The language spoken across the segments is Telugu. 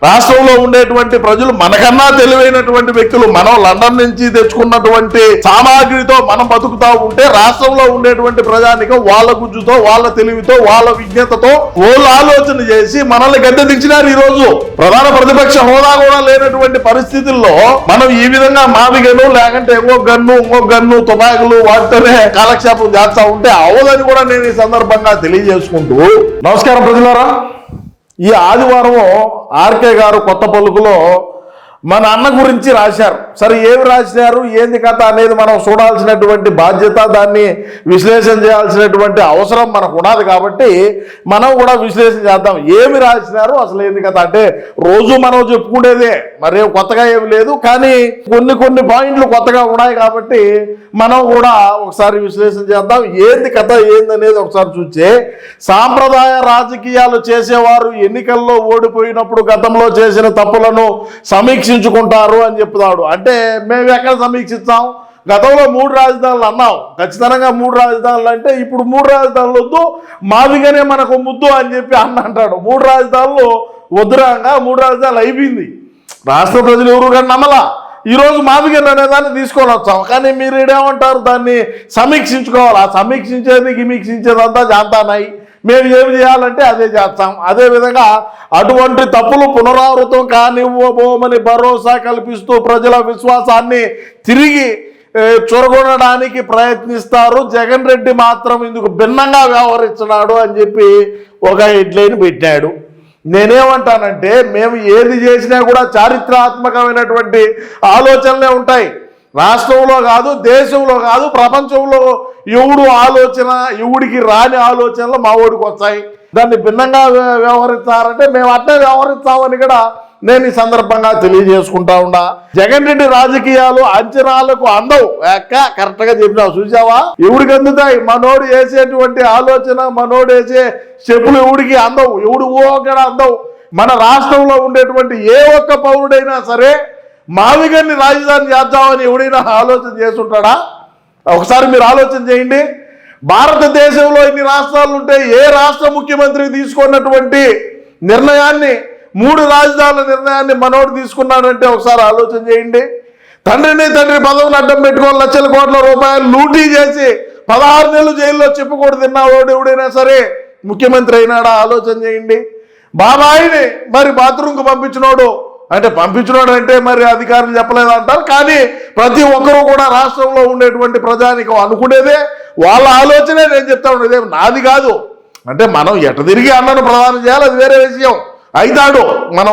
రాష్ట్రంలో ఉండేటువంటి ప్రజలు మనకన్నా తెలివైనటువంటి వ్యక్తులు మనం లండన్ నుంచి తెచ్చుకున్నటువంటి సామాగ్రితో మనం బతుకుతా ఉంటే రాష్ట్రంలో ఉండేటువంటి ప్రజానికం వాళ్ళ గుజ్జుతో వాళ్ళ తెలివితో వాళ్ళ విజ్ఞతతో వాళ్ళు ఆలోచన చేసి మనల్ని గద్దె దించినారు. ఈ రోజు ప్రధాన ప్రతిపక్ష హోదా కూడా లేనటువంటి పరిస్థితుల్లో మనం ఈ విధంగా మావిగను లేకంటే ఇంకో గన్ను తుపాకులు వాటితోనే కాలక్షేపం చేస్తా ఉంటే అవదని కూడా నేను ఈ సందర్భంగా తెలియజేసుకుంటూ నమస్కారం ప్రజలారా. ఈ ఆదివారం ఆర్కే గారు కొత్త పలుకులో మన అన్న గురించి రాశారు. సరే ఏమి రాసినారు ఏంది కథ అనేది మనం చూడాల్సినటువంటి బాధ్యత, దాన్ని విశ్లేషణ చేయాల్సినటువంటి అవసరం మనకు ఉన్నది కాబట్టి మనం కూడా విశ్లేషణ చేద్దాం. ఏమి రాసినారు అసలు ఏంది కథ అంటే రోజు మనం చెప్పుకునేదే, మరేం కొత్తగా ఏమి లేదు, కానీ కొన్ని పాయింట్లు కొత్తగా ఉన్నాయి కాబట్టి మనం కూడా ఒకసారి విశ్లేషణ చేద్దాం. ఏంది కథ ఏందనేది ఒకసారి చూస్తే, సాంప్రదాయ రాజకీయాలు చేసేవారు ఎన్నికల్లో ఓడిపోయినప్పుడు గతంలో చేసిన తప్పులను సమీక్షించుకుంటారు అని చెప్తాడు. అంటే మేము ఎక్కడ సమీక్షిస్తాం? గతంలో 3 రాజధానులు అన్నాం, ఖచ్చితంగా 3 రాజధానులు అంటే ఇప్పుడు 3 రాజధానులు వద్దు, మావిగానే మనకు ముద్దు అని చెప్పి అంటాడు. 3 రాజధానులు వద్దురాగా 3 రాజధానులు అయిపోయింది. రాష్ట్ర ప్రజలు ఎవరు కానీ నమ్మలా. ఈరోజు మావిగన్ అనే దాన్ని తీసుకొని వచ్చాం, కానీ మీరు ఏమంటారు? దాన్ని సమీక్షించుకోవాలి. ఆ సమీక్షించేదంతా జాంతానాయి. మేము ఏమి చేయాలంటే అదే చేస్తాం. అదేవిధంగా అటువంటి తప్పులు పునరావృతం కానివ్వబోమని భరోసా కల్పిస్తూ ప్రజల విశ్వాసాన్ని తిరిగి చొరగొనడానికి ప్రయత్నిస్తారు. జగన్ రెడ్డి మాత్రం ఇందుకు భిన్నంగా వ్యవహరిస్తున్నాడు అని చెప్పి ఒక హెడ్లైన్ పెట్టాడు. నేనేమంటానంటే మేము ఏది చేసినా కూడా చారిత్రాత్మకమైనటువంటి ఆలోచనలే ఉంటాయి. రాష్ట్రంలో కాదు, దేశంలో కాదు, ప్రపంచంలో ఎవడికి రాని ఆలోచనలు మా ఓడికి వచ్చాయి. దాన్ని భిన్నంగా వ్యవహరిస్తారంటే మేము అట్లే వ్యవహరిస్తామని కూడా నేను ఈ సందర్భంగా తెలియజేసుకుంటా ఉన్నా. జగన్ రెడ్డి రాజకీయాలు అంచనాలకు అందవు. కరెక్ట్గా చెప్పినావు, చూసావా? ఎవడికి అందుతాయి? మనోడు వేసేటువంటి ఆలోచన, మనోడు వేసే చెప్పులు ఎవడికి అందవు, ఎవడు ఊహక్కడ అందవు. మన రాష్ట్రంలో ఉండేటువంటి ఏ ఒక్క పౌరుడైనా సరే మావిగన్ని రాజధాని చేద్దామని ఎవడైనా ఆలోచన చేస్తుంటాడా? ఒకసారి మీరు ఆలోచన చేయండి. భారతదేశంలో ఇన్ని రాష్ట్రాలు ఉంటే ఏ రాష్ట్ర ముఖ్యమంత్రి తీసుకున్నటువంటి నిర్ణయాన్ని, 3 రాజధానుల నిర్ణయాన్ని మనోడు తీసుకున్నాడంటే ఒకసారి ఆలోచన చేయండి. తండ్రి పదవిని అడ్డం పెట్టుకొని లక్షల కోట్ల రూపాయలు లూటీ చేసి 16 నెలలు జైల్లో చెప్పుకోడు తిన్నావాడు ఎవడైనా సరే ముఖ్యమంత్రి అయినాడా? ఆలోచన చేయండి. బాబాయిని మరి బాత్రూమ్కి పంపించినోడు అంటే మరి అధికారులు చెప్పలేదంటారు, కానీ ప్రతి ఒక్కరూ కూడా రాష్ట్రంలో ఉండేటువంటి ప్రజానికం అనుకునేదే, వాళ్ళ ఆలోచనే నేను చెప్తా ఉండేది, నాది కాదు. అంటే మనం ఎట తిరిగి అన్నను ప్రధానం చేయాలి, అది వేరే విషయం. అవుతాడు, మనం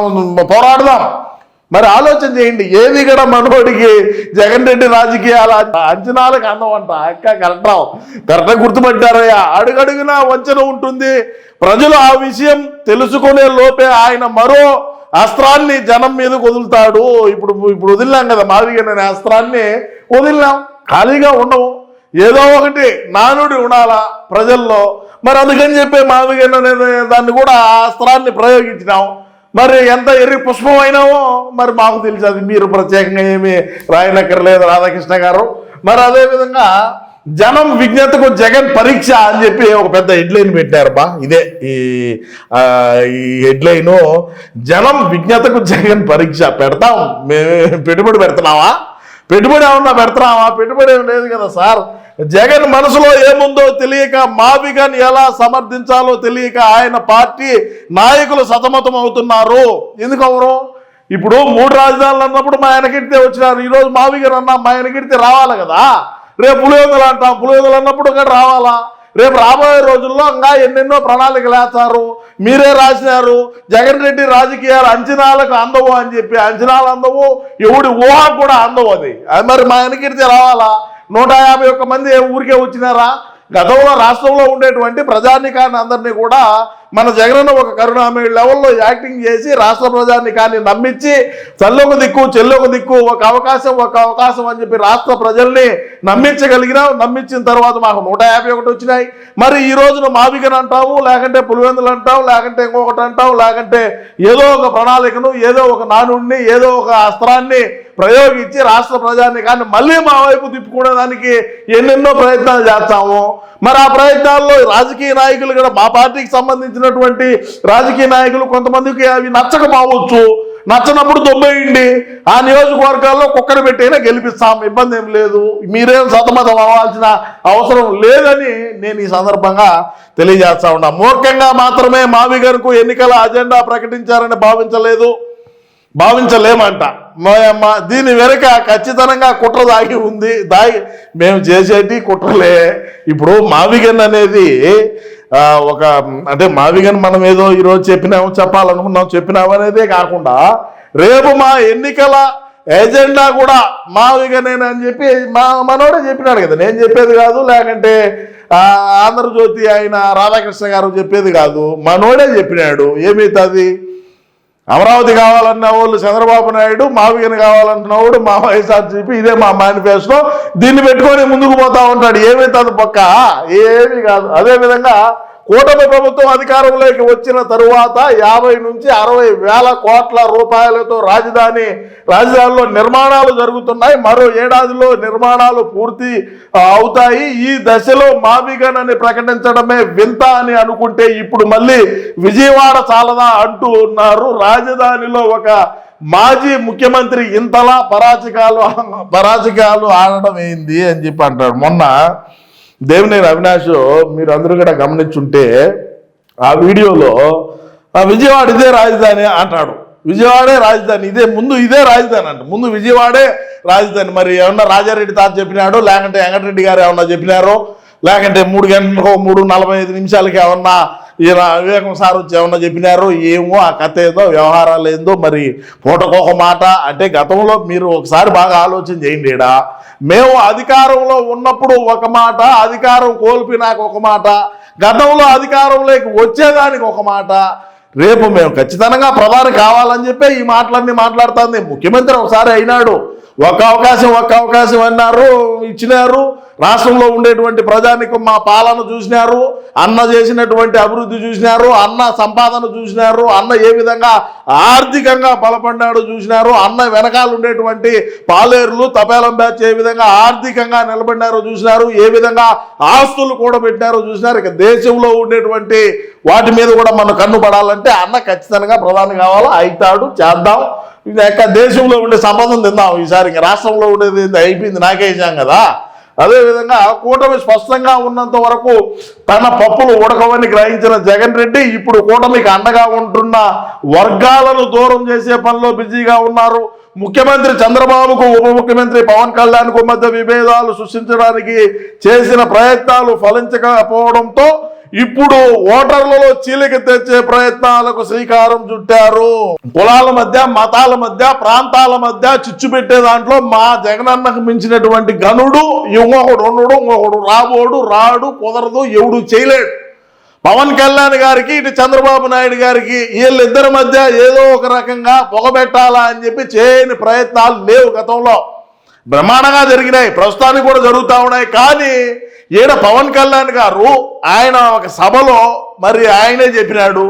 పోరాడదాం. మరి ఆలోచన చేయండి. ఏది కూడా మనోడికి జగన్ రెడ్డి రాజకీయాల అంచనాలకు అందమంట. కరెక్ట్గా గుర్తుపట్టారయ్యా. అడుగడుగునా వంచన ఉంటుంది. ప్రజలు ఆ విషయం తెలుసుకునే లోపే ఆయన మరో అస్త్రాన్ని జనం మీద వదులుతాడు. ఇప్పుడు వదిలినాం కదా, మావిగన్ అనే అస్త్రాన్ని వదిలినాం. ఖాళీగా ఉండవు, ఏదో ఒకటి నానుడి ఉండాలా ప్రజల్లో. మరి అందుకని చెప్పి మావిగన్ అనే దాన్ని కూడా ఆ అస్త్రాన్ని ప్రయోగించినాం. మరి ఎంత ఎర్రి పుష్పం అయినావో మరి మాకు తెలుసు, అది మీరు ప్రత్యేకంగా ఏమీ రాయనక్కర్లేదు రాధాకృష్ణ గారు. మరి అదేవిధంగా జనం విజ్ఞతకు జగన్ పరీక్ష అని చెప్పి ఒక పెద్ద హెడ్లైన్ పెట్టారు. ఇదే ఈ హెడ్లైను, జనం విజ్ఞతకు జగన్ పరీక్ష. పెడతాం, మేము పెట్టుబడి పెడుతున్నావా? పెట్టుబడి ఏమన్నా పెడుతున్నావా? పెట్టుబడి ఏం లేదు కదా సార్. జగన్ మనసులో ఏముందో తెలియక, మావిగన్ ఎలా సమర్థించాలో తెలియక ఆయన పార్టీ నాయకులు సతమతం అవుతున్నారు. ఎందుకు అవరు? ఇప్పుడు 3 రాజధానులు అన్నప్పుడు మా వెనకిడితే వచ్చినారు. ఈరోజు మావిగన్ అన్నా మా వెనకిడితే రావాలి కదా. రేపు పులివెందులు అంటాం, పులివెందులు అన్నప్పుడు కూడా రావాలా? రేపు రాబోయే రోజుల్లో ఇంకా ఎన్నెన్నో ప్రణాళికలు వేస్తారు. మీరే రాసినారు జగన్ రెడ్డి రాజకీయాలు అంచనాలకు అందవు అని చెప్పి. అంచనాలు అందవు, ఎవడి ఊహ కూడా అందవు. అది మరి మా వెనకిడితే రావాలా? 151 మంది ఊరికే వచ్చినారా? గతంలో రాష్ట్రంలో ఉండేటువంటి ప్రజానికాన్ని అందరినీ కూడా మన జగనన్న ఒక కరుణామయుడు లెవెల్లో యాక్టింగ్ చేసి రాష్ట్ర ప్రజానికాన్ని నమ్మించి చల్లొక దిక్కు చెల్లొక దిక్కు ఒక అవకాశం అని చెప్పి రాష్ట్ర ప్రజల్ని నమ్మించగలిగినాం. నమ్మించిన తర్వాత మాకు 151 వచ్చినాయి. మరి ఈ రోజున మావిగన్ అంటాము, లేకంటే పులివెందులు అంటాం, లేకంటే ఇంకొకటి అంటాం, లేకంటే ఏదో ఒక ప్రణాళికను, ఏదో ఒక నానుడిని, ఏదో ఒక అస్త్రాన్ని ప్రయోగించి రాష్ట్ర ప్రజానికాన్ని మళ్ళీ మా వైపు తిప్పుకునేదానికి ఎన్నెన్నో ప్రయత్నాలు చేస్తాము. మరి ఆ ప్రయత్నాల్లో రాజకీయ నాయకులు కూడా మా పార్టీకి సంబంధించిన తెలిసినటువంటి రాజకీయ నాయకులు కొంతమందికి అవి నచ్చకపోవచ్చు. నచ్చనప్పుడు దొబ్బేయండి, ఆ నియోజకవర్గాల్లో కుక్కను పెట్టైనా గెలిపిస్తాం, ఇబ్బంది ఏం లేదు, మీరేం సతమతం అవ్వాల్సిన అవసరం లేదని నేను ఈ సందర్భంగా తెలియజేస్తా ఉన్నా. మూర్ఖంగా మాత్రమే మావి గారికి ఎన్నికల అజెండా ప్రకటించారని భావించలేమంట. దీని వెనుక ఖచ్చితంగా కుట్ర దాగి ఉంది. మేము చేసేటి కుట్రలే. ఇప్పుడు మావిగన్ అనేది అంటే మావిగన్ మనం ఏదో ఈరోజు చెప్పినాము అనేదే కాకుండా రేపు మా ఎన్నికల ఎజెండా కూడా మావిగనేనని చెప్పి మనోడే చెప్పినాడు కదా, నేను చెప్పేది కాదు, లేకంటే ఆంధ్రజ్యోతి ఆయన రాధాకృష్ణ గారు చెప్పేది కాదు, మనోడే చెప్పినాడు. ఏమైతుంది, అమరావతి కావాలన్న వాళ్ళు చంద్రబాబు నాయుడు, మావిగన్ కావాలన్నవాడు మా వైఎస్ఆర్సీపీ, ఇదే మా మేనిఫెస్టో, దీన్ని పెట్టుకొని ముందుకు పోతా ఉంటాడు. ఏమైతుంది పక్క, ఏమీ కాదు. అదేవిధంగా కూటమి ప్రభుత్వం అధికారంలోకి వచ్చిన తరువాత 50 నుంచి 60 వేల కోట్ల రూపాయలతో రాజధానిలో నిర్మాణాలు జరుగుతున్నాయి. మరో ఏడాదిలో నిర్మాణాలు పూర్తి అవుతాయి. ఈ దశలో మావిగన్ అని ప్రకటించడమే వింత అని అనుకుంటే ఇప్పుడు మళ్ళీ విజయవాడ చాలదా అంటూ ఉన్నారు. రాజధానిలో ఒక మాజీ ముఖ్యమంత్రి ఇంతలా పరాచికాలు ఆడడం ఏంది అని చెప్పి అంటాడు. మొన్న దేవినేని అవినాష్ మీరు అందరూ కూడా గమనించుంటే ఆ వీడియోలో విజయవాడ ఇదే రాజధాని అంటాడు. విజయవాడే రాజధాని, ఇదే రాజధాని అంట, ముందు విజయవాడే రాజధాని. మరి ఏమన్నా రాజారెడ్డి తాత చెప్పినాడో, లేకంటే వెంకటరెడ్డి గారు ఏమన్నా చెప్పినారో, లేకంటే 3 గంటలకు 3:45 నిమిషాలకి ఏమన్నా ఈయన వివేకం సార్ వచ్చి ఏమన్నా చెప్పినారో ఏమో, ఆ కథ ఏదో వ్యవహారాలు ఏందో. మరి పూటకొక మాట అంటే గతంలో మీరు ఒకసారి బాగా ఆలోచన చేయండి. మేము అధికారంలో ఉన్నప్పుడు ఒక మాట, అధికారం కోల్పోయినాక ఒక మాట, గతంలో అధికారంలోకి వచ్చేదానికి ఒక మాట. రేపు మేము ఖచ్చితంగా ప్రధాని కావాలని చెప్పి ఈ మాటలన్నీ మాట్లాడుతుంది. ముఖ్యమంత్రి ఒకసారి అయినాడు, ఒక్క అవకాశం అన్నారు, ఇచ్చినారు. రాష్ట్రంలో ఉండేటువంటి ప్రజానికం మా పాలన చూసినారు, అన్న చేసినటువంటి అభివృద్ధి చూసినారు, అన్న సంపాదన చూసినారు, అన్న ఏ విధంగా ఆర్థికంగా బలపడ్డాడు చూసినారు, అన్న వెనకాల ఉండేటువంటి పాలేరులు తపేలం బ్యాచ్ ఏ విధంగా ఆర్థికంగా నిలబడినారో చూసినారు, ఏ విధంగా ఆస్తులు కూడా పెట్టినారో చూసినారు. ఇక దేశంలో ఉండేటువంటి వాటి మీద కూడా మనం కన్ను పడాలంటే అన్న ఖచ్చితంగా ప్రధాని కావాలా, అవుతాడు, చేద్దాం. దేశంలో ఉండే సంపదం తిందాం ఈసారి. ఇంకా రాష్ట్రంలో ఉండేది అయిపోయింది, నాకేసాం కదా. అదేవిధంగా కూటమి స్పష్టంగా ఉన్నంత వరకు తన పప్పులు ఉడకవని గ్రహించిన జగన్ రెడ్డి ఇప్పుడు కూటమికి అండగా ఉంటున్న వర్గాలను దూరం చేసే పనిలో బిజీగా ఉన్నారు. ముఖ్యమంత్రి చంద్రబాబుకు ఉప ముఖ్యమంత్రి పవన్ కళ్యాణ్కు మధ్య విభేదాలు సృష్టించడానికి చేసిన ప్రయత్నాలు ఫలించకపోవడంతో ఇప్పుడు ఓటర్లలో చీలిక తెచ్చే ప్రయత్నాలకు శ్రీకారం చుట్టారు. కులాల మధ్య, మతాల మధ్య, ప్రాంతాల మధ్య చిచ్చు పెట్టే దాంట్లో మా జగనన్నకు మించినటువంటి గనుడు ఇంకొకడు రాడు, కుదరదు, ఎవడు చేయలేడు. పవన్ కళ్యాణ్ గారికి ఇటు చంద్రబాబు నాయుడు గారికి వీళ్ళిద్దరి మధ్య ఏదో ఒక రకంగా పొగబెట్టాలా అని చెప్పి చేయని ప్రయత్నాలు లేవు. గతంలో బ్రహ్మాండంగా జరిగినాయి, ప్రస్తుతానికి కూడా జరుగుతూ ఉన్నాయి. కానీ పవన్ కళ్యాణ్ గారు ఆయన ఒక సభలో మరి ఆయనే చెప్పినాడు,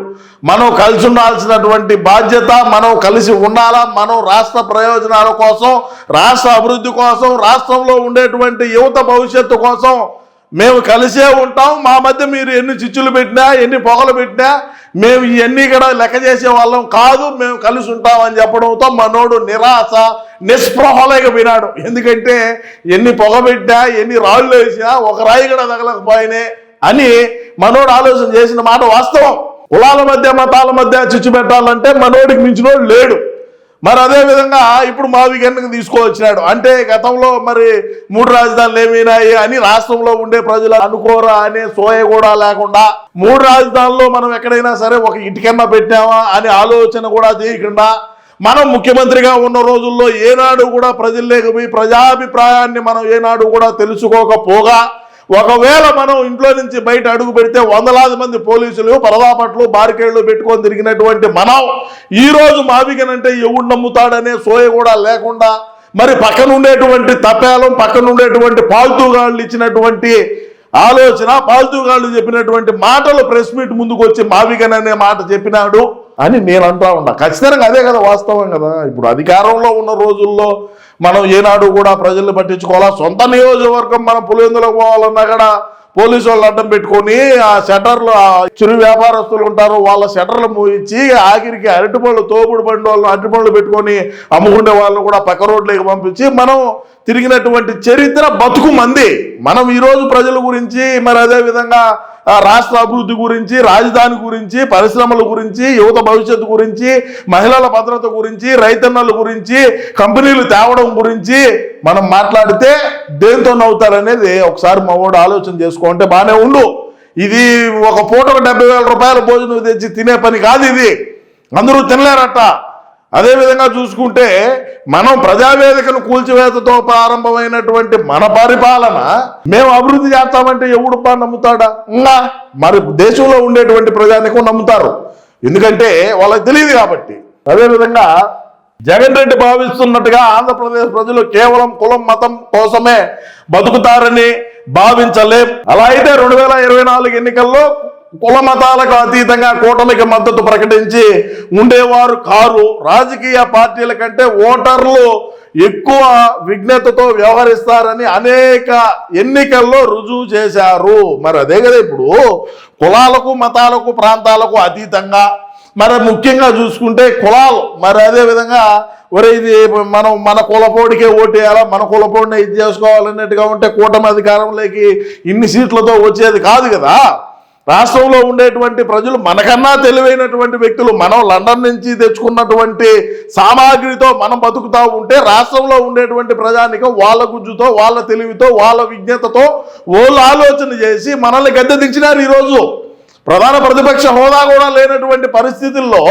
మనం కలిసి ఉండాల్సినటువంటి బాధ్యత, మనం కలిసి ఉండాలా, మనం రాష్ట్ర ప్రయోజనాల కోసం, రాష్ట్ర అభివృద్ధి కోసం, రాష్ట్రంలో ఉండేటువంటి యువత భవిష్యత్తు కోసం మేము కలిసే ఉంటాం. మా మధ్య మీరు ఎన్ని చిచ్చులు పెట్టినా, ఎన్ని పొగలు పెట్టినా మేము ఇవన్నీ కూడా లెక్క చేసే వాళ్ళం కాదు, మేము కలిసి ఉంటామని చెప్పడంతో మనోడు నిరాశ నిస్పృహలేకపోయినాడు. ఎందుకంటే ఎన్ని పొగ పెట్టినా, ఎన్ని రాళ్ళు వేసినా ఒక రాయి కూడా తగలకపోయినే అని మనోడు ఆలోచన చేసిన మాట వాస్తవం. కులాల మధ్య, మతాల మధ్య చిచ్చు పెట్టాలంటే మనోడికి మించినోడు లేడు. మరి అదేవిధంగా ఇప్పుడు మావిగన్ను తీసుకువచ్చినాడు. అంటే గతంలో మరి 3 రాజధానులు ఏమైనాయి అని రాష్ట్రంలో ఉండే ప్రజలు అనుకోరా అనే సోయ కూడా లేకుండా 3 రాజధానుల్లో మనం ఎక్కడైనా సరే ఒక ఇటుకన్నా పెట్టామా అనే ఆలోచన కూడా చేయకుండా మనం ముఖ్యమంత్రిగా ఉన్న రోజుల్లో ఏనాడు కూడా ప్రజల్లోకి పోయి ప్రజాభిప్రాయాన్ని మనం ఏనాడు కూడా తెలుసుకోకపోగా, ఒకవేళ మనం ఇంట్లో నుంచి బయట అడుగు పెడితే 100లాది మంది పోలీసులు పరదాపట్లు బారికేళ్లు పెట్టుకొని తిరిగినటువంటి మనం ఈరోజు మావిగన్ అంటే ఎవడు నమ్ముతాడనే సోయ కూడా లేకుండా, మరి పక్కన ఉండేటువంటి తపేలం, పక్కన ఉండేటువంటి పాల్తూగాళ్ళు ఇచ్చినటువంటి ఆలోచన, పాల్తూగాళ్ళు చెప్పినటువంటి మాటలు ప్రెస్ మీట్ ముందుకు వచ్చి మావిగన్ అనే మాట చెప్పినాడు అని నేను అంటా ఉన్నా. ఖచ్చితంగా అదే కదా వాస్తవం కదా. ఇప్పుడు అధికారంలో ఉన్న రోజుల్లో మనం ఏనాడు కూడా ప్రజల్ని పట్టించుకోవాలా, సొంత నియోజకవర్గం మనం పులివెందులకు పోవాలన్నా కూడా పోలీసు వాళ్ళు అడ్డం పెట్టుకొని ఆ షటర్లు, ఆ చిరు వ్యాపారస్తులు ఉంటారు, వాళ్ళ షటర్లు మూయించి ఆఖరికి అరటిపళ్ళు, తోపుడు బండి వాళ్ళు అరటిపళ్ళు పెట్టుకొని అమ్ముకునే వాళ్ళని కూడా పక్క రోడ్లోకి పంపించి మనం తిరిగినటువంటి చరిత్ర బతుకు మంది. మనం ఈరోజు ప్రజల గురించి, మరి అదే విధంగా రాష్ట్ర అభివృద్ధి గురించి, రాజధాని గురించి, పరిశ్రమల గురించి, యువత భవిష్యత్తు గురించి, మహిళల భద్రత గురించి, రైతన్నల గురించి, కంపెనీలు తేవడం గురించి మనం మాట్లాడితే దేంతో నవ్వుతారనేది ఒకసారి మా వాడు ఆలోచన చేసుకోంటే బాగానే ఉండు. ఇది ఒక పూటకు 70,000 రూపాయల భోజనం తెచ్చి తినే పని కాదు ఇది. అందరూ తినలేరట. అదేవిధంగా చూసుకుంటే మనం ప్రజావేదికను కూల్చివేతతో ప్రారంభమైనటువంటి మన పరిపాలన మేము అభివృద్ధి చేస్తామంటే ఎవడు నమ్ముతాడా? ఇంకా మరి దేశంలో ఉండేటువంటి ప్రజానికం నమ్ముతారు, ఎందుకంటే వాళ్ళకి తెలియదు కాబట్టి. అదేవిధంగా జగన్ రెడ్డి భావిస్తున్నట్టుగా ఆంధ్రప్రదేశ్ ప్రజలు కేవలం కులం, మతం కోసమే బతుకుతారని భావించలేం. అలా అయితే 2024 ఎన్నికల్లో కుల మతాలకు అతీతంగా కూటమికి మద్దతు ప్రకటించి ఉండేవారు కారు. రాజకీయ పార్టీల కంటే ఓటర్లు ఎక్కువ విజ్ఞతతో వ్యవహరిస్తారని అనేక ఎన్నికల్లో రుజువు చేశారు. మరి అదే కదా ఇప్పుడు కులాలకు, మతాలకు, ప్రాంతాలకు అతీతంగా, మరి ముఖ్యంగా చూసుకుంటే కులాలు, మరి అదే విధంగా ఇది మనం మన కులపోడికే ఓటేయాలా, మన కులపోడిని ఇది చేసుకోవాలన్నట్టుగా ఉంటే కూటమి అధికారంలోకి ఇన్ని సీట్లతో వచ్చేది కాదు కదా. రాష్ట్రంలో ఉండేటువంటి ప్రజలు మనకన్నా తెలివైనటువంటి వ్యక్తులు, మనం లండన్ నుంచి తెచ్చుకున్నటువంటి సామాగ్రితో మనం బతుకుతూ ఉంటే రాష్ట్రంలో ఉండేటువంటి ప్రజానికం వాళ్ళ గుజ్జుతో, వాళ్ళ తెలివితో, వాళ్ళ విజ్ఞతతో వాళ్ళు ఆలోచన చేసి మనల్ని గద్దె దించినారు. ఈరోజు ప్రధాన ప్రతిపక్ష హోదా కూడా లేనటువంటి పరిస్థితుల్లో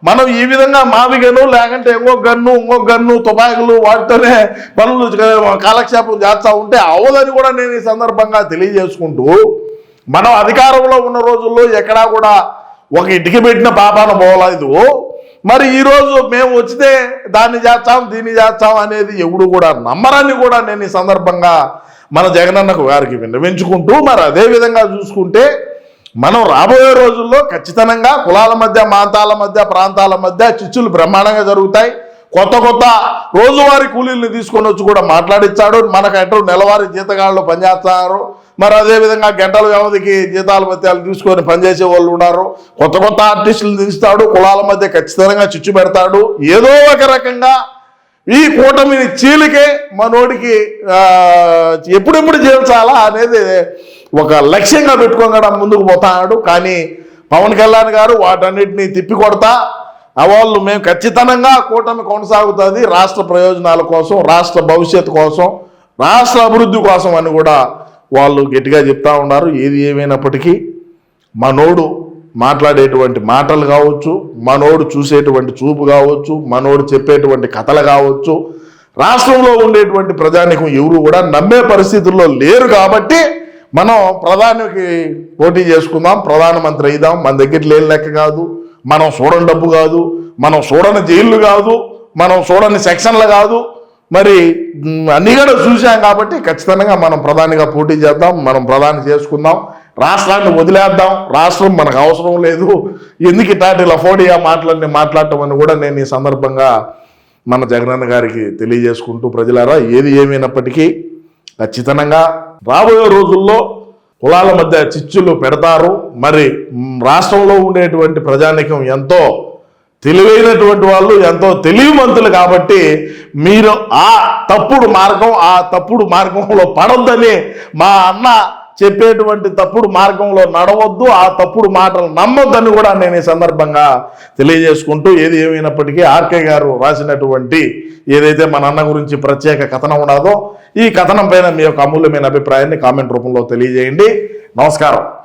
మనం ఈ విధంగా మావిగను, లేకంటే ఇంకొక గన్ను తుపాకులు వాటితోనే పనులు కాలక్షేపం చేస్తూ ఉంటే అవదని కూడా నేను ఈ సందర్భంగా తెలియజేసుకుంటూ, మనం అధికారంలో ఉన్న రోజుల్లో ఎక్కడా కూడా ఒక ఇటుక పెట్టిన పాపాన పోలేదు. మరి ఈరోజు మేము వచ్చితే దాన్ని చేస్తాం, దీన్ని చేస్తాం అనేది ఎవడు కూడా నమ్మరాన్ని కూడా నేను ఈ సందర్భంగా మన జగనన్నకు గారికి విన్నవించుకుంటూ, మరి అదే విధంగా చూసుకుంటే మనం రాబోయే రోజుల్లో ఖచ్చితంగా కులాల మధ్య, మాంతాల మధ్య, ప్రాంతాల మధ్య చిచ్చులు బ్రహ్మాండంగా జరుగుతాయి. కొత్త రోజువారీ కూలీలను తీసుకొని వచ్చి కూడా మాట్లాడిస్తాడు. మనకు ఎటు నెలవారీ జీతగాళ్ళు పనిచేస్తున్నారు, మరి అదేవిధంగా గంటల వ్యవధికి జీతాల మధ్యాలు తీసుకొని పనిచేసే వాళ్ళు ఉన్నారు. కొత్త ఆర్టిస్టులు దించుతాడు, కులాల మధ్య ఖచ్చితంగా చిచ్చు పెడతాడు. ఏదో ఒక రకంగా ఈ కూటమిని చీలికే మనోడికి ఎప్పుడెప్పుడు చేర్చాలా అనేది ఒక లక్ష్యంగా పెట్టుకోగా ముందుకు పోతాడు. కానీ పవన్ కళ్యాణ్ గారు వాటన్నిటినీ తిప్పికొడతా వాళ్ళు మేము ఖచ్చితంగా కూటమి కొనసాగుతుంది రాష్ట్ర ప్రయోజనాల కోసం, రాష్ట్ర భవిష్యత్తు కోసం, రాష్ట్ర అభివృద్ధి కోసం అని కూడా వాళ్ళు గట్టిగా చెప్తా ఉన్నారు. ఏది ఏమైనప్పటికీ మనోడు మాట్లాడేటువంటి మాటలు కావచ్చు, మనోడు చూసేటువంటి చూపు కావచ్చు, మనోడు చెప్పేటువంటి కథలు కావచ్చు, రాష్ట్రంలో ఉండేటువంటి ప్రజానికం ఎవరు కూడా నమ్మే పరిస్థితుల్లో లేరు. కాబట్టి మనం ప్రధానికి పోటీ చేసుకుందాం, ప్రధానమంత్రి అయిదాం. మన దగ్గర లేని లెక్క కాదు, మనం చూడని డబ్బు కాదు, మనం చూడని జైళ్ళు కాదు, మనం చూడని సెక్షన్లు కాదు, మరి అన్నీ కూడా చూసాం. కాబట్టి ఖచ్చితంగా మనం ప్రధానిగా పోటీ చేద్దాం, మనం ప్రధాని చేసుకుందాం, రాష్ట్రాన్ని వదిలేద్దాం. రాష్ట్రం మనకు అవసరం లేదు, ఎందుకు ఇట్లాంటి లఫోడియా మాట్లాడటం అని కూడా నేను ఈ సందర్భంగా మన జగనన్న గారికి తెలియజేసుకుంటూ, ప్రజలారా ఏది ఏమైనప్పటికీ ఖచ్చితంగా రాబోయే రోజుల్లో కులాల మధ్య చిచ్చులు పెడతారు. మరి రాష్ట్రంలో ఉండేటువంటి ప్రజానికం ఎంతో తెలివైనటువంటి వాళ్ళు, ఎంతో తెలివిమంతులు. కాబట్టి మీరు ఆ తప్పుడు మార్గంలో పడొద్దని మా అన్న చెప్పేటువంటి తప్పుడు మార్గంలో నడవద్దు, ఆ తప్పుడు మాటలు నమ్మొద్దని కూడా నేను ఈ సందర్భంగా తెలియజేసుకుంటూ, ఏది ఏమైనప్పటికీ ఆర్కే గారు రాసినటువంటి ఏదైతే మన అన్న గురించి ప్రత్యేక కథనం ఉన్నదో ఈ కథనం పైన మీ యొక్క అమూల్యమైన అభిప్రాయాన్ని కామెంట్ రూపంలో తెలియజేయండి. నమస్కారం.